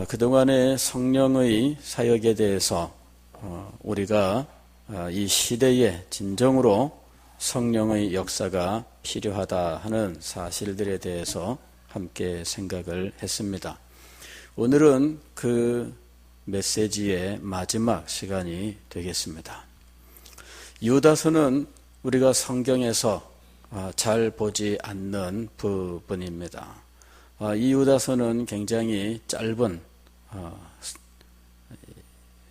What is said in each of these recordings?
그동안의 성령의 사역에 대해서 우리가 이 시대에 진정으로 성령의 역사가 필요하다 하는 사실들에 대해서 함께 생각을 했습니다. 오늘은 그 메시지의 마지막 시간이 되겠습니다. 유다서는 우리가 성경에서 잘 보지 않는 부분입니다. 이 유다서는 굉장히 짧은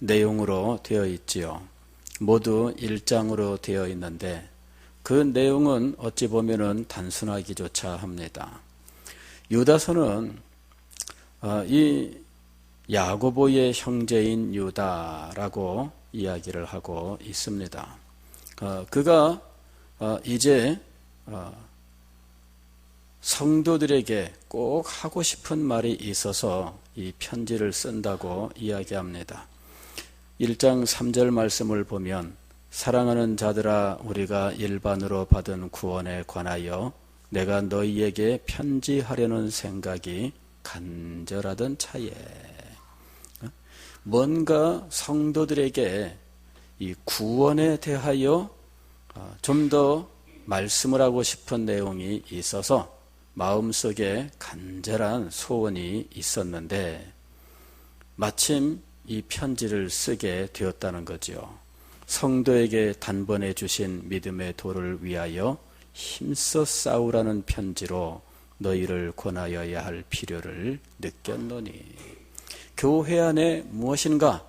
내용으로 되어 있지요. 모두 1장으로 되어 있는데 그 내용은 어찌 보면은 단순하기조차 합니다. 유다서는 이 야고보의 형제인 유다라고 이야기를 하고 있습니다. 그가 이제 성도들에게 꼭 하고 싶은 말이 있어서 이 편지를 쓴다고 이야기합니다. 1장 3절 말씀을 보면 사랑하는 자들아 우리가 일반으로 받은 구원에 관하여 내가 너희에게 편지하려는 생각이 간절하던 차에 뭔가 성도들에게 이 구원에 대하여 좀 더 말씀을 하고 싶은 내용이 있어서 마음속에 간절한 소원이 있었는데 마침 이 편지를 쓰게 되었다는 거죠. 성도에게 단번에 주신 믿음의 도를 위하여 힘써 싸우라는 편지로 너희를 권하여야 할 필요를 느꼈노니. 교회 안에 무엇인가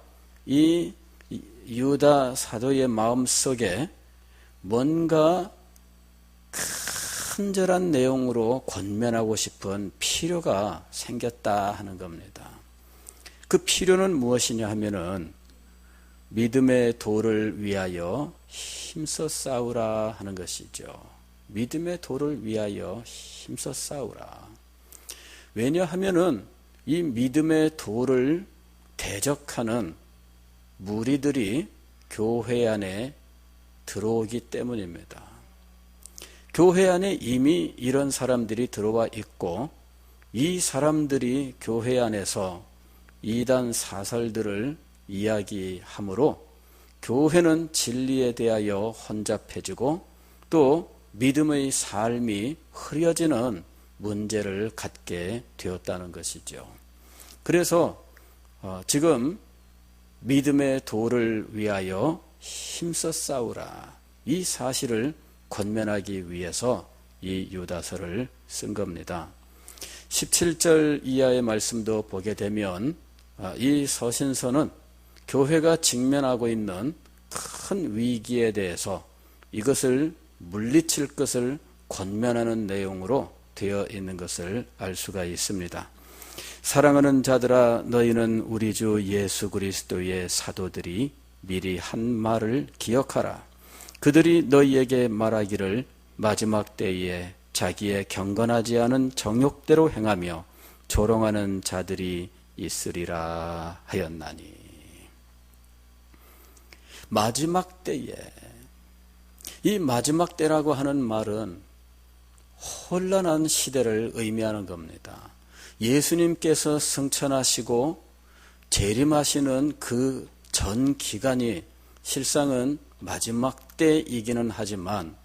이 유다 사도의 마음속에 뭔가 큰절한 내용으로 권면하고 싶은 필요가 생겼다 하는 겁니다. 그 필요는 무엇이냐 하면은 믿음의 도를 위하여 힘써 싸우라 하는 것이죠. 믿음의 도를 위하여 힘써 싸우라. 왜냐하면은 이 믿음의 도를 대적하는 무리들이 교회 안에 들어오기 때문입니다. 교회 안에 이미 이런 사람들이 들어와 있고 이 사람들이 교회 안에서 이단 사설들을 이야기하므로 교회는 진리에 대하여 혼잡해지고 또 믿음의 삶이 흐려지는 문제를 갖게 되었다는 것이죠. 그래서 지금 믿음의 도를 위하여 힘써 싸우라 이 사실을 권면하기 위해서 이 유다서를 쓴 겁니다. 17절 이하의 말씀도 보게 되면 이 서신서는 교회가 직면하고 있는 큰 위기에 대해서 이것을 물리칠 것을 권면하는 내용으로 되어 있는 것을 알 수가 있습니다. 사랑하는 자들아 너희는 우리 주 예수 그리스도의 사도들이 미리 한 말을 기억하라. 그들이 너희에게 말하기를 마지막 때에 자기의 경건하지 않은 정욕대로 행하며 조롱하는 자들이 있으리라 하였나니. 마지막 때에, 이 마지막 때라고 하는 말은 혼란한 시대를 의미하는 겁니다. 예수님께서 승천하시고 재림하시는 그 전 기간이 실상은 마지막 때이기는 하지만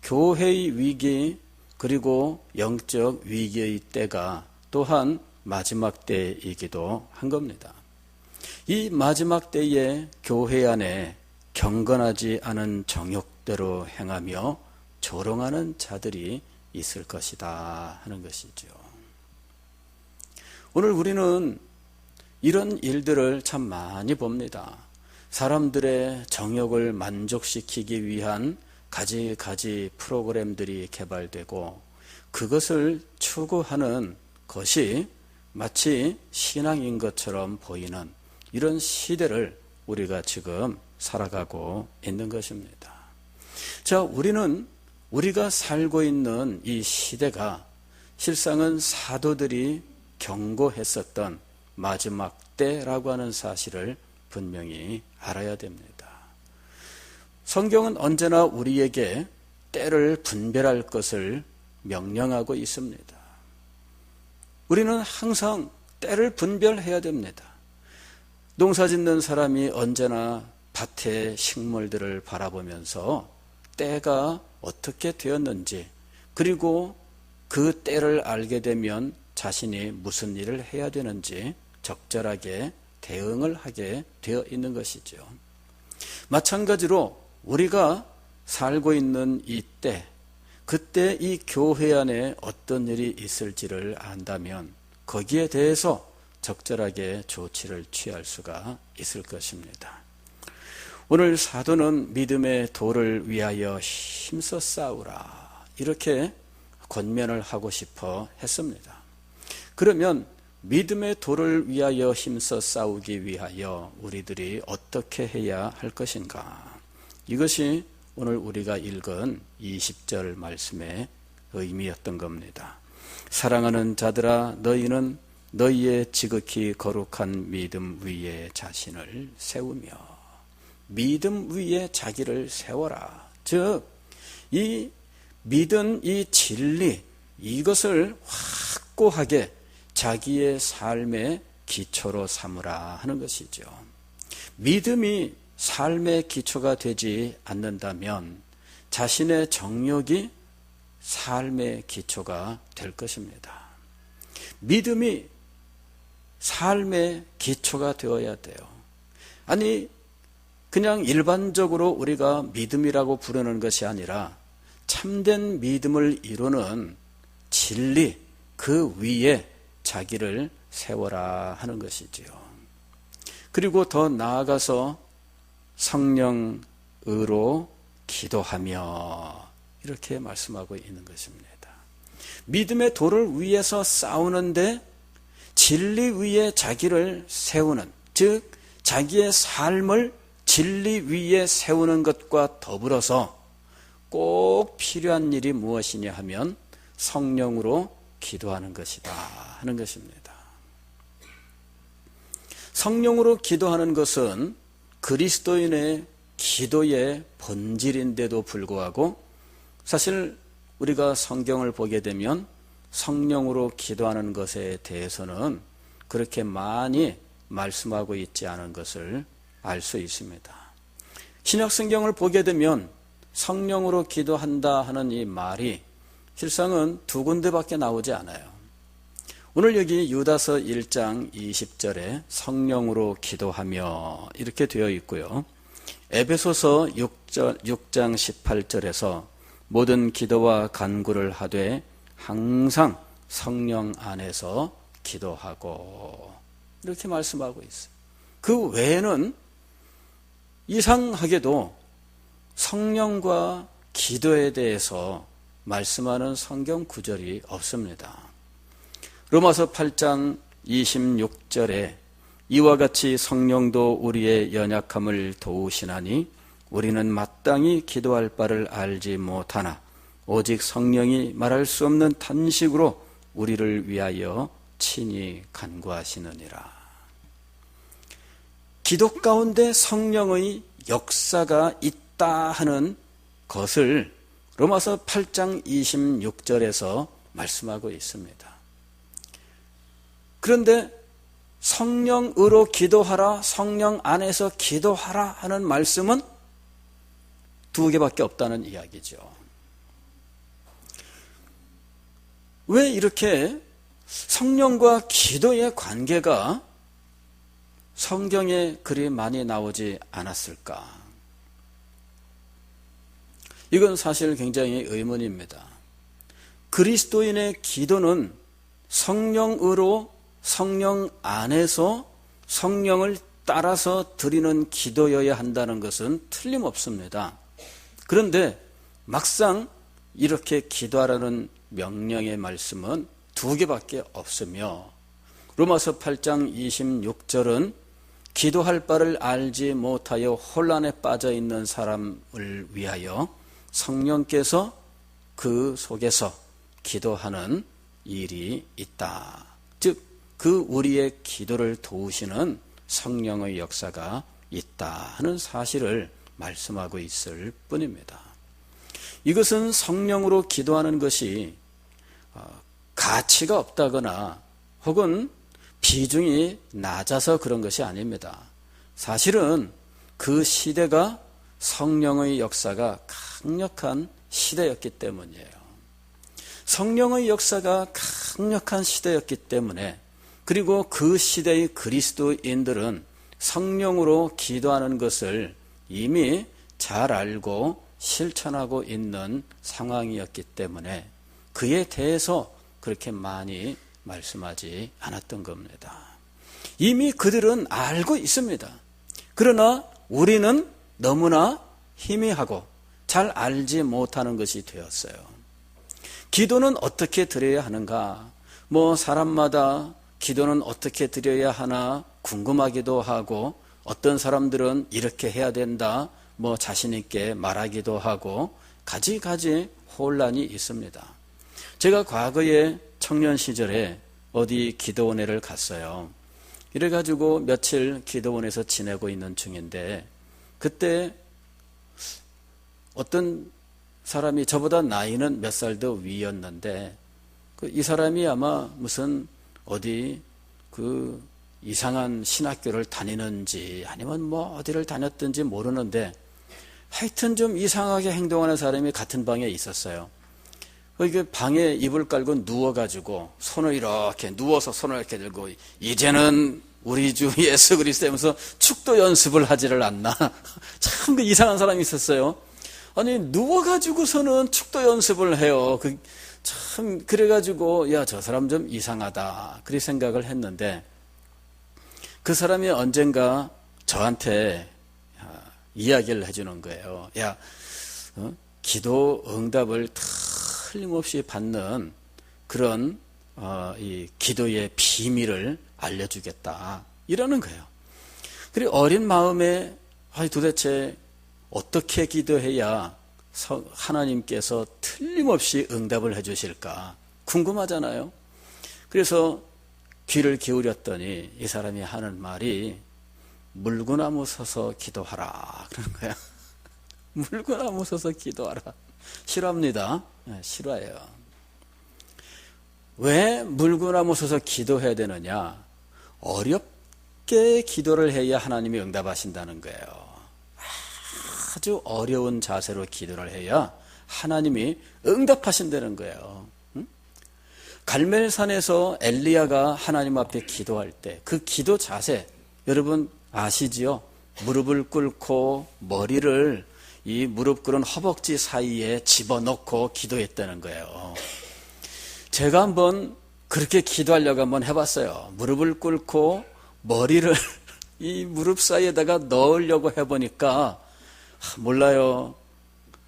교회의 위기 그리고 영적 위기의 때가 또한 마지막 때이기도 한 겁니다. 이 마지막 때에 교회 안에 경건하지 않은 정욕대로 행하며 조롱하는 자들이 있을 것이다 하는 것이죠. 오늘 우리는 이런 일들을 참 많이 봅니다. 사람들의 정욕을 만족시키기 위한 가지 프로그램들이 개발되고 그것을 추구하는 것이 마치 신앙인 것처럼 보이는 이런 시대를 우리가 지금 살아가고 있는 것입니다. 자, 우리가 살고 있는 이 시대가 실상은 사도들이 경고했었던 마지막 때라고 하는 사실을 분명히 알아야 됩니다. 성경은 언제나 우리에게 때를 분별할 것을 명령하고 있습니다. 우리는 항상 때를 분별해야 됩니다. 농사 짓는 사람이 언제나 밭의 식물들을 바라보면서 때가 어떻게 되었는지, 그리고 그 때를 알게 되면 자신이 무슨 일을 해야 되는지 적절하게 대응을 하게 되어 있는 것이죠. 마찬가지로 우리가 살고 있는 이 때, 그때 이 교회 안에 어떤 일이 있을지를 안다면 거기에 대해서 적절하게 조치를 취할 수가 있을 것입니다. 오늘 사도는 믿음의 도를 위하여 힘써 싸우라, 이렇게 권면을 하고 싶어 했습니다. 그러면 믿음의 도를 위하여 힘써 싸우기 위하여 우리들이 어떻게 해야 할 것인가? 이것이 오늘 우리가 읽은 20절 말씀의 의미였던 겁니다. 사랑하는 자들아, 너희는 너희의 지극히 거룩한 믿음 위에 자신을 세우며, 믿음 위에 자기를 세워라. 즉, 이 믿은 이 진리, 이것을 확고하게 자기의 삶의 기초로 삼으라 하는 것이죠. 믿음이 삶의 기초가 되지 않는다면 자신의 정욕이 삶의 기초가 될 것입니다. 믿음이 삶의 기초가 되어야 돼요. 아니, 그냥 일반적으로 우리가 믿음이라고 부르는 것이 아니라 참된 믿음을 이루는 진리, 그 위에 자기를 세워라 하는 것이지요. 그리고 더 나아가서 성령으로 기도하며, 이렇게 말씀하고 있는 것입니다. 믿음의 도를 위해서 싸우는데 진리 위에 자기를 세우는, 즉 자기의 삶을 진리 위에 세우는 것과 더불어서 꼭 필요한 일이 무엇이냐 하면 성령으로 기도하는 것이다 하는 것입니다. 성령으로 기도하는 것은 그리스도인의 기도의 본질인데도 불구하고, 사실 우리가 성경을 보게 되면 성령으로 기도하는 것에 대해서는 그렇게 많이 말씀하고 있지 않은 것을 알 수 있습니다. 신약성경을 보게 되면 성령으로 기도한다 하는 이 말이 실상은 두 군데밖에 나오지 않아요. 오늘 여기 유다서 1장 20절에 성령으로 기도하며 이렇게 되어 있고요. 에베소서 6장 18절에서 모든 기도와 간구를 하되 항상 성령 안에서 기도하고, 이렇게 말씀하고 있어요. 그 외에는 이상하게도 성령과 기도에 대해서 말씀하는 성경 구절이 없습니다. 로마서 8장 26절에 이와 같이 성령도 우리의 연약함을 도우시나니 우리는 마땅히 기도할 바를 알지 못하나 오직 성령이 말할 수 없는 탄식으로 우리를 위하여 친히 간구하시느니라. 기도 가운데 성령의 역사가 있다 하는 것을 로마서 8장 26절에서 말씀하고 있습니다. 그런데 성령으로 기도하라, 성령 안에서 기도하라 하는 말씀은 두 개밖에 없다는 이야기죠. 왜 이렇게 성령과 기도의 관계가 성경에 그리 많이 나오지 않았을까? 이건 사실 굉장히 의문입니다. 그리스도인의 기도는 성령으로, 성령 안에서 성령을 따라서 드리는 기도여야 한다는 것은 틀림없습니다. 그런데 막상 이렇게 기도하라는 명령의 말씀은 두 개밖에 없으며, 로마서 8장 26절은 기도할 바를 알지 못하여 혼란에 빠져 있는 사람을 위하여 성령께서 그 속에서 기도하는 일이 있다. 즉, 그 우리의 기도를 도우시는 성령의 역사가 있다 하는 사실을 말씀하고 있을 뿐입니다. 이것은 성령으로 기도하는 것이 가치가 없다거나 혹은 비중이 낮아서 그런 것이 아닙니다. 사실은 그 시대가 성령의 역사가 강력한 시대였기 때문이에요. 성령의 역사가 강력한 시대였기 때문에, 그리고 그 시대의 그리스도인들은 성령으로 기도하는 것을 이미 잘 알고 실천하고 있는 상황이었기 때문에 그에 대해서 그렇게 많이 말씀하지 않았던 겁니다. 이미 그들은 알고 있습니다. 그러나 우리는 너무나 희미하고 잘 알지 못하는 것이 되었어요. 기도는 어떻게 드려야 하는가? 사람마다 기도는 어떻게 드려야 하나 궁금하기도 하고, 어떤 사람들은 이렇게 해야 된다 자신 있게 말하기도 하고, 가지가지 혼란이 있습니다. 제가 과거에 청년 시절에 어디 기도원회를 갔어요. 이래가지고 며칠 기도원에서 지내고 있는 중인데, 그때 어떤 사람이, 저보다 나이는 몇 살 더 위였는데, 이 사람이 아마 무슨 어디 이상한 신학교를 다니는지 아니면 어디를 다녔든지 모르는데, 하여튼 좀 이상하게 행동하는 사람이 같은 방에 있었어요. 이게 방에 이불 깔고 누워가지고 손을 이렇게 누워서 손을 이렇게 들고, 이제는 우리 주 예수 그리스도 하면서 축도 연습을 하지를 않나. 참 이상한 사람이 있었어요. 아니, 누워가지고서는 축도 연습을 해요. 참 그래가지고 야, 저 사람 좀 이상하다 그렇게 생각을 했는데, 그 사람이 언젠가 저한테 이야기를 해주는 거예요. 야, 기도 응답을 틀림없이 받는 그런 이 기도의 비밀을 알려주겠다 이러는 거예요. 그리고 어린 마음에 도대체 어떻게 기도해야 하나님께서 틀림없이 응답을 해주실까 궁금하잖아요. 그래서 귀를 기울였더니 이 사람이 하는 말이 물구나무 서서 기도하라 그러는 거야. 물구나무 서서 기도하라. 싫어합니다. 싫어해요. 왜 물구나무 서서 기도해야 되느냐? 어렵게 기도를 해야 하나님이 응답하신다는 거예요. 아주 어려운 자세로 기도를 해야 하나님이 응답하신다는 거예요. 갈멜산에서 엘리야가 하나님 앞에 기도할 때 그 기도 자세 여러분 아시지요? 무릎을 꿇고 머리를 이 무릎 꿇은 허벅지 사이에 집어넣고 기도했다는 거예요. 제가 한번 그렇게 기도하려고 한번 해봤어요. 무릎을 꿇고 머리를 이 무릎 사이에다가 넣으려고 해보니까 몰라요.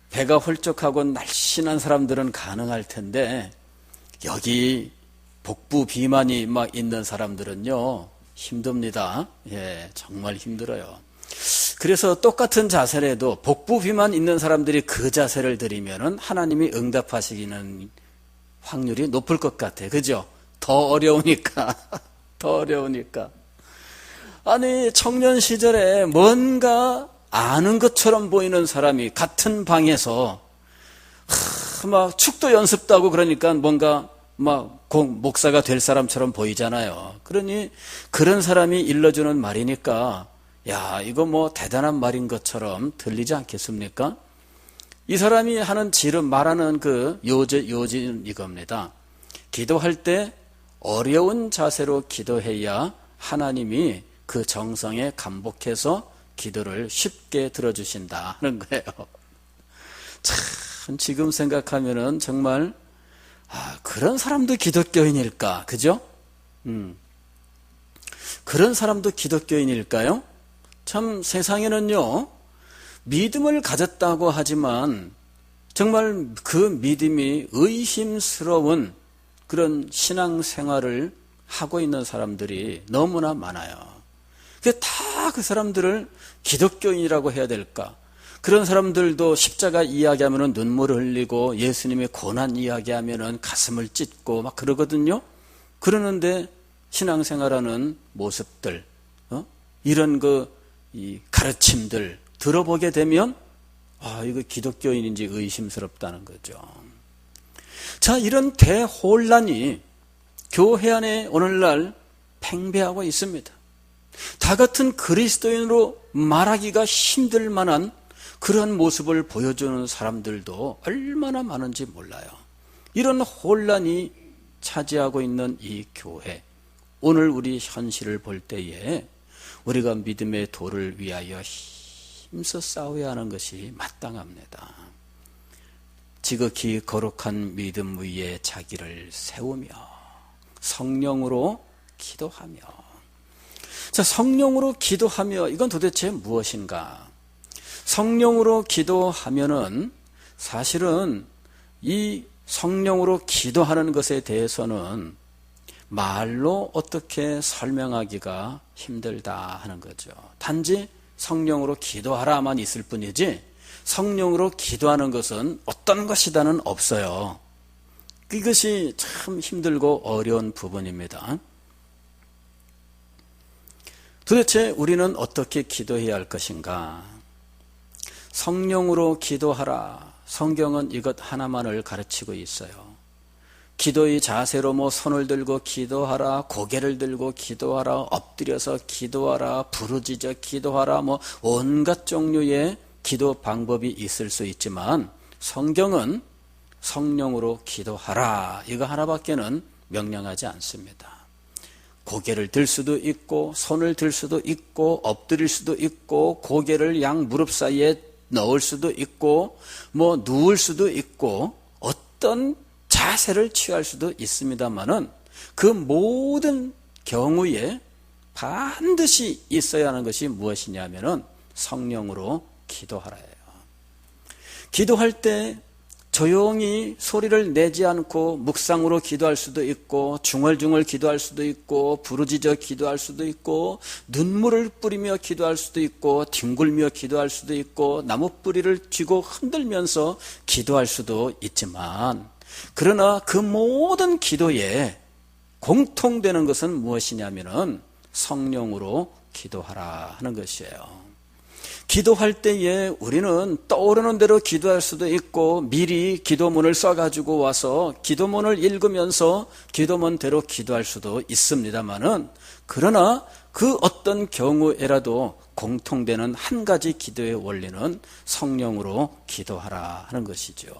배가 홀쭉하고 날씬한 사람들은 가능할 텐데 여기 복부 비만이 막 있는 사람들은요 힘듭니다. 예, 정말 힘들어요. 그래서 똑같은 자세를 해도 복부 비만 있는 사람들이 그 자세를 들이면은 하나님이 응답하시기는 확률이 높을 것 같아요. 그죠? 더 어려우니까. 더 어려우니까. 아니, 청년 시절에 뭔가 아는 것처럼 보이는 사람이 같은 방에서 막 축도 연습도 하고 그러니까 뭔가 막 목사가 될 사람처럼 보이잖아요. 그러니 그런 사람이 일러주는 말이니까 야, 이거 대단한 말인 것처럼 들리지 않겠습니까? 이 사람이 하는 말하는 그 요지는 이겁니다. 기도할 때 어려운 자세로 기도해야 하나님이 그 정성에 감복해서 기도를 쉽게 들어주신다 하는 거예요. 참 지금 생각하면은 정말 그런 사람도 기독교인일까? 그죠? 그런 사람도 기독교인일까요? 참 세상에는요 믿음을 가졌다고 하지만 정말 그 믿음이 의심스러운 그런 신앙생활을 하고 있는 사람들이 너무나 많아요. 다 그 사람들을 기독교인이라고 해야 될까? 그런 사람들도 십자가 이야기하면 눈물을 흘리고 예수님의 고난 이야기하면 가슴을 찢고 막 그러거든요. 그러는데 신앙생활하는 모습들, 이런 이 가르침들 들어보게 되면 이거 기독교인인지 의심스럽다는 거죠. 자, 이런 대혼란이 교회 안에 오늘날 팽배하고 있습니다. 다 같은 그리스도인으로 말하기가 힘들 만한 그런 모습을 보여주는 사람들도 얼마나 많은지 몰라요. 이런 혼란이 차지하고 있는 이 교회, 오늘 우리 현실을 볼 때에 우리가 믿음의 도를 위하여 힘써 싸워야 하는 것이 마땅합니다. 지극히 거룩한 믿음 위에 자기를 세우며 성령으로 기도하며. 자, 성령으로 기도하며 이건 도대체 무엇인가? 성령으로 기도하면은 사실은 이 성령으로 기도하는 것에 대해서는 말로 어떻게 설명하기가 힘들다 하는 거죠. 단지 성령으로 기도하라만 있을 뿐이지 성령으로 기도하는 것은 어떤 것이다는 없어요. 이것이 참 힘들고 어려운 부분입니다. 도대체 우리는 어떻게 기도해야 할 것인가? 성령으로 기도하라. 성경은 이것 하나만을 가르치고 있어요. 기도의 자세로 손을 들고 기도하라, 고개를 들고 기도하라, 엎드려서 기도하라, 부르짖어 기도하라, 온갖 종류의 기도 방법이 있을 수 있지만 성경은 성령으로 기도하라 이거 하나밖에는 명령하지 않습니다. 고개를 들 수도 있고 손을 들 수도 있고 엎드릴 수도 있고 고개를 양 무릎 사이에 넣을 수도 있고 누울 수도 있고 어떤 자세를 취할 수도 있습니다만은 그 모든 경우에 반드시 있어야 하는 것이 무엇이냐면은 성령으로 기도하라예요. 기도할 때 조용히 소리를 내지 않고 묵상으로 기도할 수도 있고 중얼중얼 기도할 수도 있고 부르짖어 기도할 수도 있고 눈물을 뿌리며 기도할 수도 있고 뒹굴며 기도할 수도 있고 나무 뿌리를 쥐고 흔들면서 기도할 수도 있지만 그러나 그 모든 기도에 공통되는 것은 무엇이냐면은 성령으로 기도하라 하는 것이에요. 기도할 때에 우리는 떠오르는 대로 기도할 수도 있고 미리 기도문을 써가지고 와서 기도문을 읽으면서 기도문대로 기도할 수도 있습니다만은 그러나 그 어떤 경우에라도 공통되는 한 가지 기도의 원리는 성령으로 기도하라 하는 것이죠.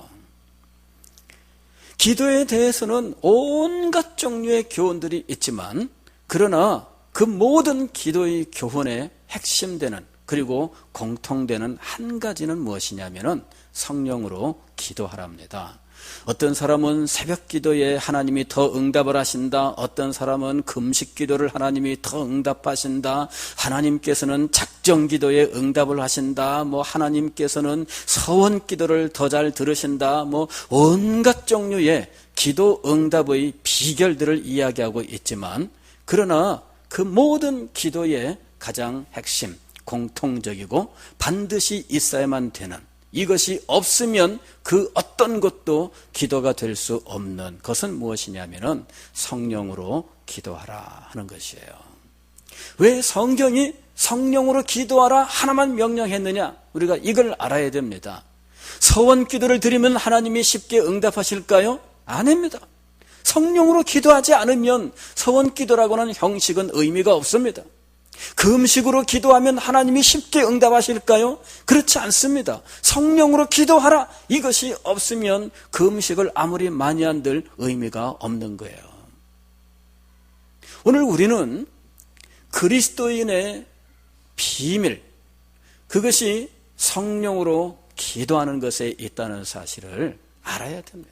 기도에 대해서는 온갖 종류의 교훈들이 있지만 그러나 그 모든 기도의 교훈의 핵심되는 그리고 공통되는 한 가지는 무엇이냐면은 성령으로 기도하랍니다. 어떤 사람은 새벽 기도에 하나님이 더 응답을 하신다. 어떤 사람은 금식 기도를 하나님이 더 응답하신다. 하나님께서는 작정 기도에 응답을 하신다. 하나님께서는 서원 기도를 더 잘 들으신다. 온갖 종류의 기도 응답의 비결들을 이야기하고 있지만 그러나 그 모든 기도의 가장 핵심 공통적이고 반드시 있어야만 되는 이것이 없으면 그 어떤 것도 기도가 될 수 없는 것은 무엇이냐면은 성령으로 기도하라 하는 것이에요. 왜 성경이 성령으로 기도하라 하나만 명령했느냐? 우리가 이걸 알아야 됩니다. 서원 기도를 드리면 하나님이 쉽게 응답하실까요? 아닙니다. 성령으로 기도하지 않으면 서원 기도라고는 형식은 의미가 없습니다. 금식으로 기도하면 하나님이 쉽게 응답하실까요? 그렇지 않습니다. 성령으로 기도하라 이것이 없으면 금식을 아무리 많이 한들 의미가 없는 거예요. 오늘 우리는 그리스도인의 비밀 그것이 성령으로 기도하는 것에 있다는 사실을 알아야 됩니다.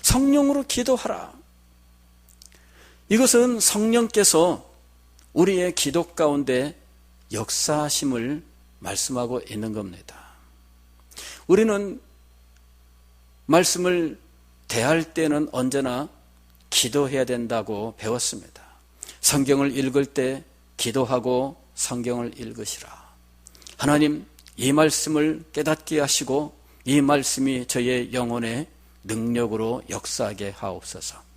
성령으로 기도하라. 이것은 성령께서 우리의 기도 가운데 역사하심을 말씀하고 있는 겁니다. 우리는 말씀을 대할 때는 언제나 기도해야 된다고 배웠습니다. 성경을 읽을 때 기도하고 성경을 읽으시라. 하나님, 이 말씀을 깨닫게 하시고 이 말씀이 저의 영혼에 능력으로 역사하게 하옵소서.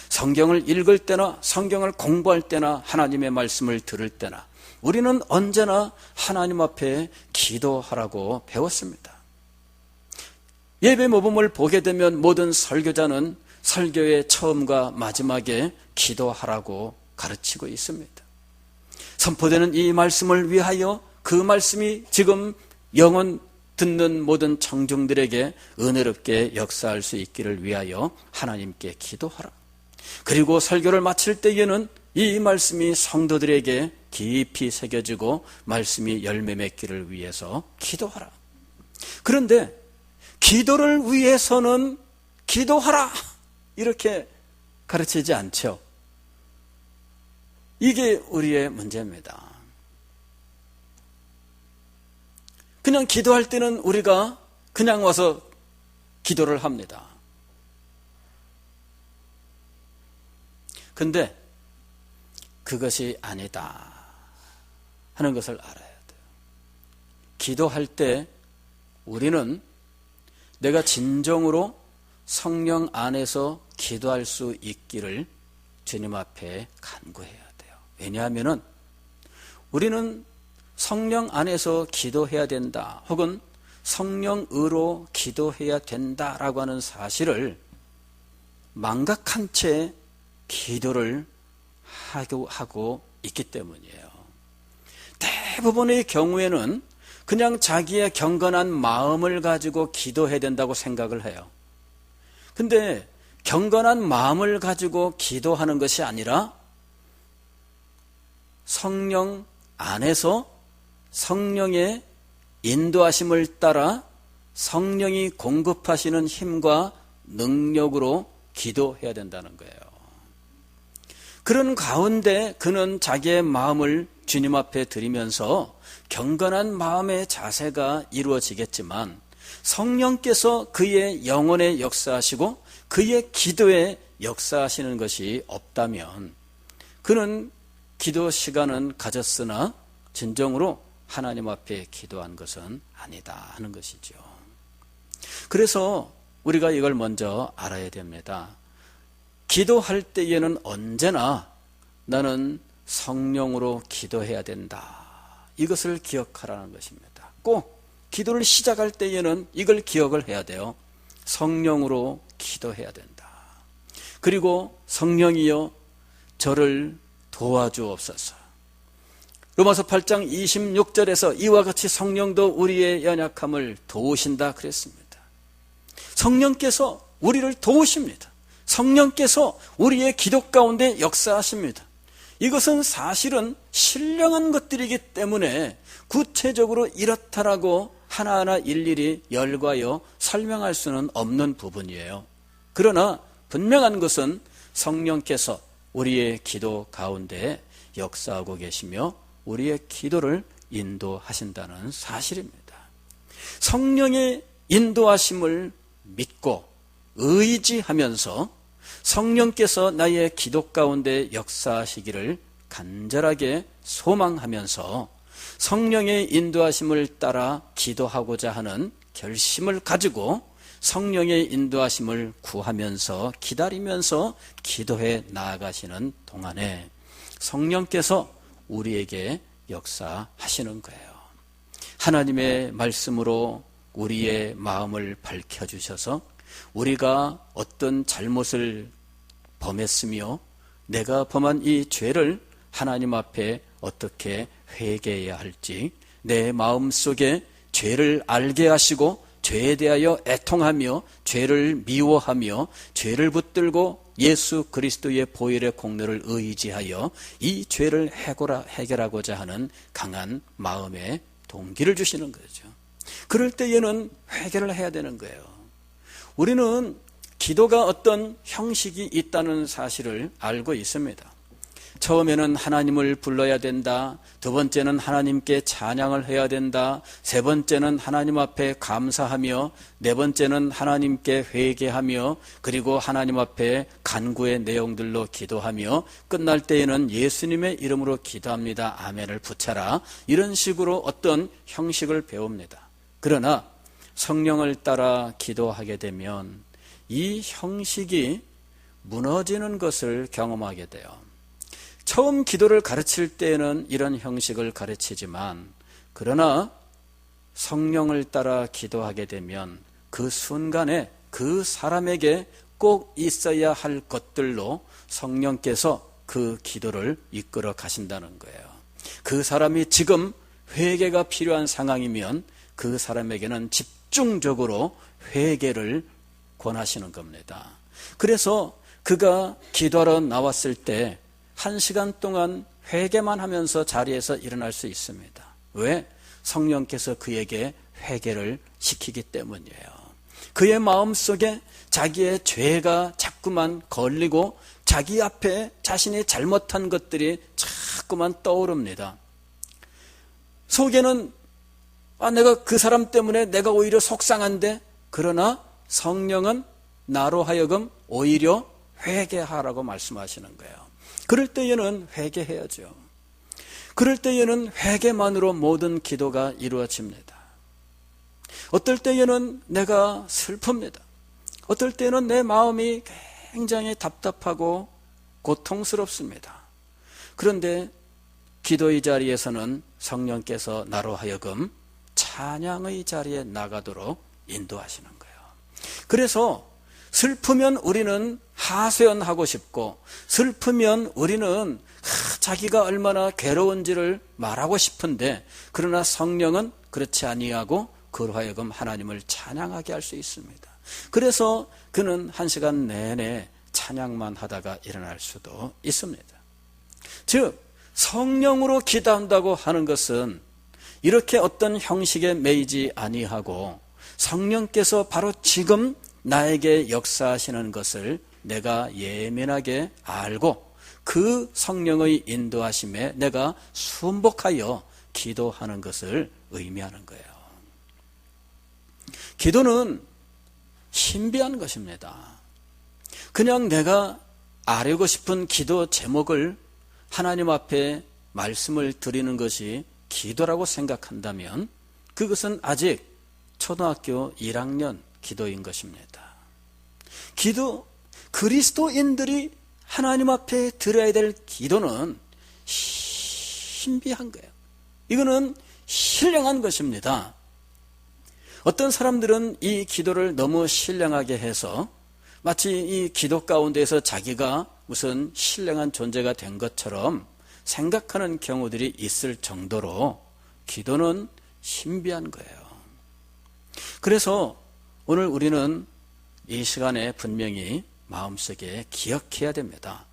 성경을 읽을 때나 성경을 공부할 때나 하나님의 말씀을 들을 때나 우리는 언제나 하나님 앞에 기도하라고 배웠습니다. 예배 모범을 보게 되면 모든 설교자는 설교의 처음과 마지막에 기도하라고 가르치고 있습니다. 선포되는 이 말씀을 위하여 그 말씀이 지금 영혼 듣는 모든 청중들에게 은혜롭게 역사할 수 있기를 위하여 하나님께 기도하라. 그리고 설교를 마칠 때에는 이 말씀이 성도들에게 깊이 새겨지고 말씀이 열매 맺기를 위해서 기도하라. 그런데 기도를 위해서는 기도하라 이렇게 가르치지 않죠. 이게 우리의 문제입니다. 그냥 기도할 때는 우리가 그냥 와서 기도를 합니다. 근데 그것이 아니다 하는 것을 알아야 돼요. 기도할 때 우리는 내가 진정으로 성령 안에서 기도할 수 있기를 주님 앞에 간구해야 돼요. 왜냐하면 우리는 성령 안에서 기도해야 된다 혹은 성령으로 기도해야 된다라고 하는 사실을 망각한 채 기도를 하고 있기 때문이에요. 대부분의 경우에는 그냥 자기의 경건한 마음을 가지고 기도해야 된다고 생각을 해요. 근데 경건한 마음을 가지고 기도하는 것이 아니라 성령 안에서 성령의 인도하심을 따라 성령이 공급하시는 힘과 능력으로 기도해야 된다는 거예요. 그런 가운데 그는 자기의 마음을 주님 앞에 드리면서 경건한 마음의 자세가 이루어지겠지만 성령께서 그의 영혼에 역사하시고 그의 기도에 역사하시는 것이 없다면 그는 기도 시간은 가졌으나 진정으로 하나님 앞에 기도한 것은 아니다 하는 것이죠. 그래서 우리가 이걸 먼저 알아야 됩니다. 기도할 때에는 언제나 나는 성령으로 기도해야 된다. 이것을 기억하라는 것입니다. 꼭 기도를 시작할 때에는 이걸 기억을 해야 돼요. 성령으로 기도해야 된다. 그리고 성령이여 저를 도와주옵소서. 로마서 8장 26절에서 이와 같이 성령도 우리의 연약함을 도우신다 그랬습니다. 성령께서 우리를 도우십니다. 성령께서 우리의 기도 가운데 역사하십니다. 이것은 사실은 신령한 것들이기 때문에 구체적으로 이렇다라고 하나하나 일일이 열과여 설명할 수는 없는 부분이에요. 그러나 분명한 것은 성령께서 우리의 기도 가운데 역사하고 계시며 우리의 기도를 인도하신다는 사실입니다. 성령의 인도하심을 믿고 의지하면서 성령께서 나의 기도 가운데 역사하시기를 간절하게 소망하면서 성령의 인도하심을 따라 기도하고자 하는 결심을 가지고 성령의 인도하심을 구하면서 기다리면서 기도해 나아가시는 동안에 성령께서 우리에게 역사하시는 거예요. 하나님의 말씀으로 우리의 마음을 밝혀주셔서 우리가 어떤 잘못을 범했으며 내가 범한 이 죄를 하나님 앞에 어떻게 회개해야 할지 내 마음속에 죄를 알게 하시고 죄에 대하여 애통하며 죄를 미워하며 죄를 붙들고 예수 그리스도의 보혈의 공로를 의지하여 이 죄를 해결하고자 하는 강한 마음의 동기를 주시는 거죠. 그럴 때에는 회개를 해야 되는 거예요. 우리는 기도가 어떤 형식이 있다는 사실을 알고 있습니다. 처음에는 하나님을 불러야 된다. 두 번째는 하나님께 찬양을 해야 된다. 세 번째는 하나님 앞에 감사하며 네 번째는 하나님께 회개하며 그리고 하나님 앞에 간구의 내용들로 기도하며 끝날 때에는 예수님의 이름으로 기도합니다. 아멘을 붙여라. 이런 식으로 어떤 형식을 배웁니다. 그러나 성령을 따라 기도하게 되면 이 형식이 무너지는 것을 경험하게 돼요. 처음 기도를 가르칠 때에는 이런 형식을 가르치지만 그러나 성령을 따라 기도하게 되면 그 순간에 그 사람에게 꼭 있어야 할 것들로 성령께서 그 기도를 이끌어 가신다는 거예요. 그 사람이 지금 회개가 필요한 상황이면 그 사람에게는 집중적으로 회개를 권하시는 겁니다. 그래서 그가 기도하러 나왔을 때 1시간 동안 회개만 하면서 자리에서 일어날 수 있습니다. 왜? 성령께서 그에게 회개를 시키기 때문이에요. 그의 마음속에 자기의 죄가 자꾸만 걸리고 자기 앞에 자신이 잘못한 것들이 자꾸만 떠오릅니다. 속에는 내가 그 사람 때문에 내가 오히려 속상한데, 그러나 성령은 나로 하여금 오히려 회개하라고 말씀하시는 거예요. 그럴 때에는 회개해야죠. 그럴 때에는 회개만으로 모든 기도가 이루어집니다. 어떨 때에는 내가 슬픕니다. 어떨 때는 내 마음이 굉장히 답답하고 고통스럽습니다. 그런데 기도의 자리에서는 성령께서 나로 하여금 찬양의 자리에 나가도록 인도하시는 거예요. 그래서 슬프면 우리는 하소연하고 싶고, 슬프면 우리는 자기가 얼마나 괴로운지를 말하고 싶은데, 그러나 성령은 그렇지 아니하고 그로 하여금 하나님을 찬양하게 할 수 있습니다. 그래서 그는 1시간 내내 찬양만 하다가 일어날 수도 있습니다. 즉 성령으로 기도한다고 하는 것은 이렇게 어떤 형식에 매이지 아니하고 성령께서 바로 지금 나에게 역사하시는 것을 내가 예민하게 알고 그 성령의 인도하심에 내가 순복하여 기도하는 것을 의미하는 거예요. 기도는 신비한 것입니다. 그냥 내가 아뢰고 싶은 기도 제목을 하나님 앞에 말씀을 드리는 것이 기도라고 생각한다면 그것은 아직 초등학교 1학년 기도인 것입니다. 기도, 그리스도인들이 하나님 앞에 드려야 될 기도는 신비한 거예요. 이거는 신령한 것입니다. 어떤 사람들은 이 기도를 너무 신령하게 해서 마치 이 기도 가운데에서 자기가 무슨 신령한 존재가 된 것처럼 생각하는 경우들이 있을 정도로 기도는 신비한 거예요. 그래서 오늘 우리는 이 시간에 분명히 마음속에 기억해야 됩니다.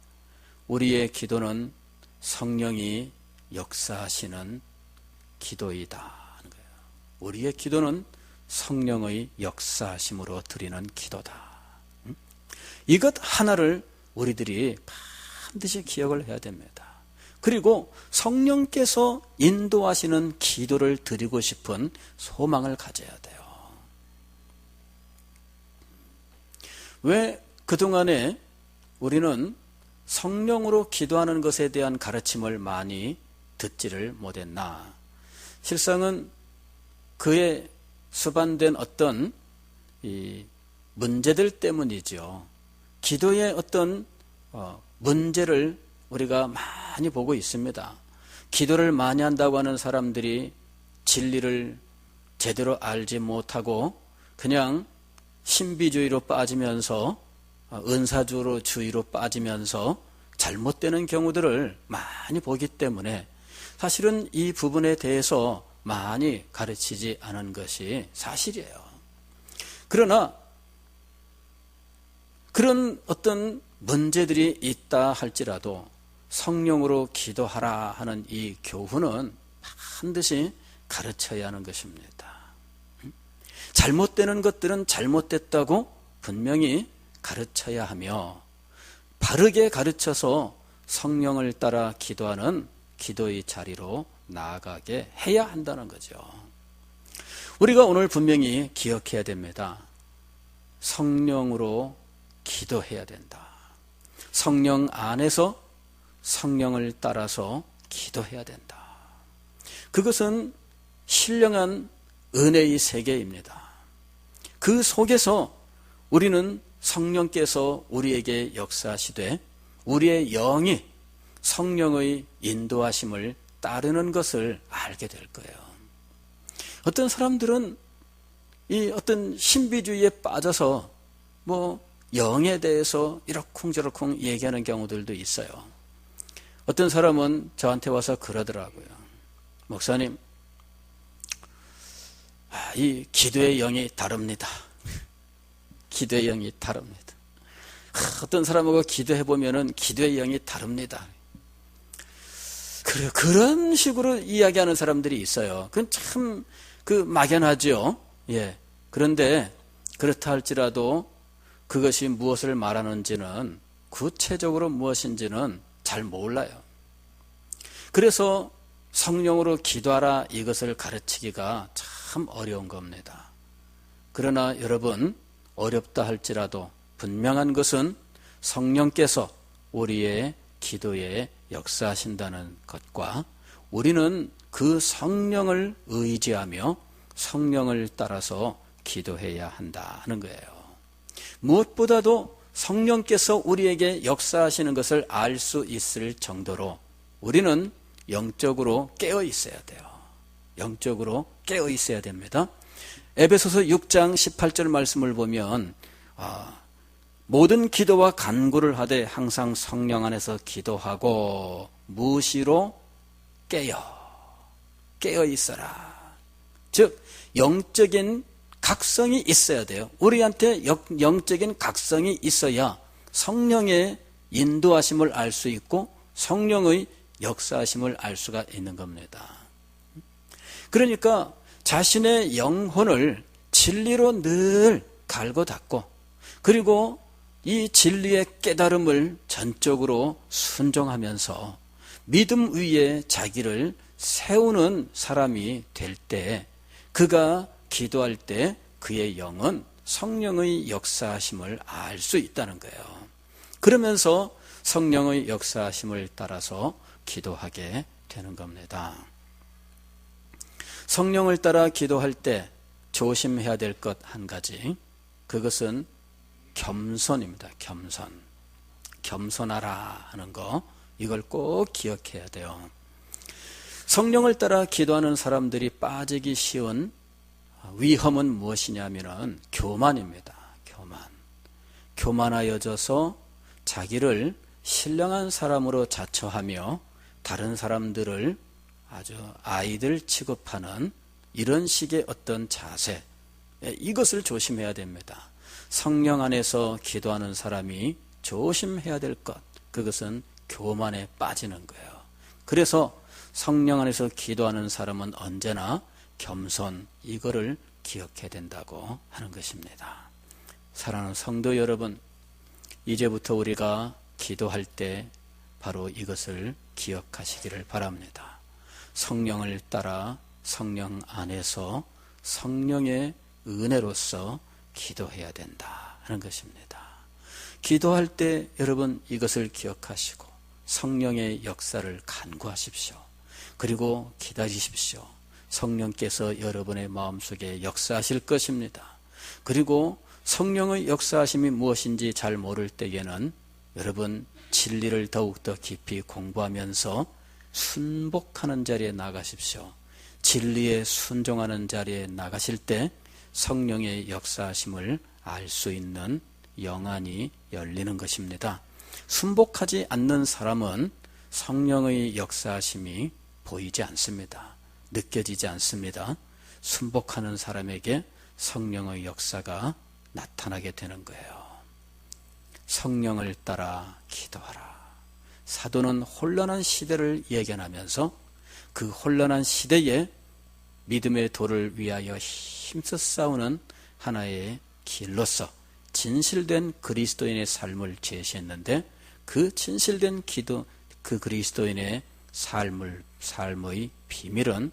우리의 기도는 성령이 역사하시는 기도이다 하는 거예요. 우리의 기도는 성령의 역사하심으로 드리는 기도다. 이것 하나를 우리들이 반드시 기억을 해야 됩니다. 그리고 성령께서 인도하시는 기도를 드리고 싶은 소망을 가져야 돼요. 왜 그동안에 우리는 성령으로 기도하는 것에 대한 가르침을 많이 듣지를 못했나? 실상은 그의 수반된 어떤 이 문제들 때문이죠. 기도의 어떤 문제를 우리가 많이 보고 있습니다. 기도를 많이 한다고 하는 사람들이 진리를 제대로 알지 못하고 그냥 신비주의로 빠지면서 은사주의로 빠지면서 잘못되는 경우들을 많이 보기 때문에 사실은 이 부분에 대해서 많이 가르치지 않은 것이 사실이에요. 그러나 그런 어떤 문제들이 있다 할지라도 성령으로 기도하라 하는 이 교훈은 반드시 가르쳐야 하는 것입니다. 잘못되는 것들은 잘못됐다고 분명히 가르쳐야 하며 바르게 가르쳐서 성령을 따라 기도하는 기도의 자리로 나아가게 해야 한다는 거죠. 우리가 오늘 분명히 기억해야 됩니다. 성령으로 기도해야 된다. 성령 안에서 성령을 따라서 기도해야 된다. 그것은 신령한 은혜의 세계입니다. 그 속에서 우리는 성령께서 우리에게 역사하시되 우리의 영이 성령의 인도하심을 따르는 것을 알게 될 거예요. 어떤 사람들은 이 어떤 신비주의에 빠져서 영에 대해서 이러쿵저러쿵 얘기하는 경우들도 있어요. 어떤 사람은 저한테 와서 그러더라고요. 목사님, 이 기도의 영이 다릅니다. 기도의 영이 다릅니다. 어떤 사람하고 기도해보면은 기도의 영이 다릅니다. 그래, 그런 식으로 이야기하는 사람들이 있어요. 그건 참 막연하죠. 예. 그런데 그렇다 할지라도 그것이 무엇을 말하는지는, 구체적으로 무엇인지는 잘 몰라요. 그래서 성령으로 기도하라, 이것을 가르치기가 참 어려운 겁니다. 그러나 여러분, 어렵다 할지라도 분명한 것은 성령께서 우리의 기도에 역사하신다는 것과, 우리는 그 성령을 의지하며 성령을 따라서 기도해야 한다는 거예요. 무엇보다도 성령께서 우리에게 역사하시는 것을 알 수 있을 정도로 우리는 영적으로 깨어 있어야 돼요. 영적으로 깨어 있어야 됩니다. 에베소서 6장 18절 말씀을 보면 모든 기도와 간구를 하되 항상 성령 안에서 기도하고 무시로 깨어 있어라. 즉 영적인 각성이 있어야 돼요. 우리한테 영적인 각성이 있어야 성령의 인도하심을 알 수 있고 성령의 역사하심을 알 수가 있는 겁니다. 그러니까 자신의 영혼을 진리로 늘 갈고 닦고, 그리고 이 진리의 깨달음을 전적으로 순종하면서 믿음 위에 자기를 세우는 사람이 될 때, 그가 기도할 때 그의 영은 성령의 역사하심을 알 수 있다는 거예요. 그러면서 성령의 역사하심을 따라서 기도하게 되는 겁니다. 성령을 따라 기도할 때 조심해야 될 것 한 가지, 그것은 겸손입니다. 겸손하라 하는 거, 이걸 꼭 기억해야 돼요. 성령을 따라 기도하는 사람들이 빠지기 쉬운 위험은 무엇이냐면은 교만입니다. 교만하여져서 자기를 신령한 사람으로 자처하며 다른 사람들을 아주 아이들 취급하는 이런 식의 어떤 자세, 이것을 조심해야 됩니다. 성령 안에서 기도하는 사람이 조심해야 될 것, 그것은 교만에 빠지는 거예요. 그래서 성령 안에서 기도하는 사람은 언제나 겸손, 이거를 기억해야 된다고 하는 것입니다. 사랑하는 성도 여러분, 이제부터 우리가 기도할 때 바로 이것을 기억하시기를 바랍니다. 성령을 따라 성령 안에서 성령의 은혜로서 기도해야 된다 하는 것입니다. 기도할 때 여러분 이것을 기억하시고 성령의 역사를 간구하십시오. 그리고 기다리십시오. 성령께서 여러분의 마음속에 역사하실 것입니다. 그리고 성령의 역사하심이 무엇인지 잘 모를 때에는 여러분 진리를 더욱더 깊이 공부하면서 순복하는 자리에 나가십시오. 진리에 순종하는 자리에 나가실 때 성령의 역사하심을 알 수 있는 영안이 열리는 것입니다. 순복하지 않는 사람은 성령의 역사하심이 보이지 않습니다. 느껴지지 않습니다. 순복하는 사람에게 성령의 역사가 나타나게 되는 거예요. 성령을 따라 기도하라. 사도는 혼란한 시대를 예견하면서 그 혼란한 시대에 믿음의 도를 위하여 힘써 싸우는 하나의 길로서 진실된 그리스도인의 삶을 제시했는데, 그 진실된 기도, 그 그리스도인의 삶의 비밀은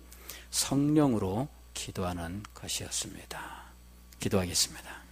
성령으로 기도하는 것이었습니다. 기도하겠습니다.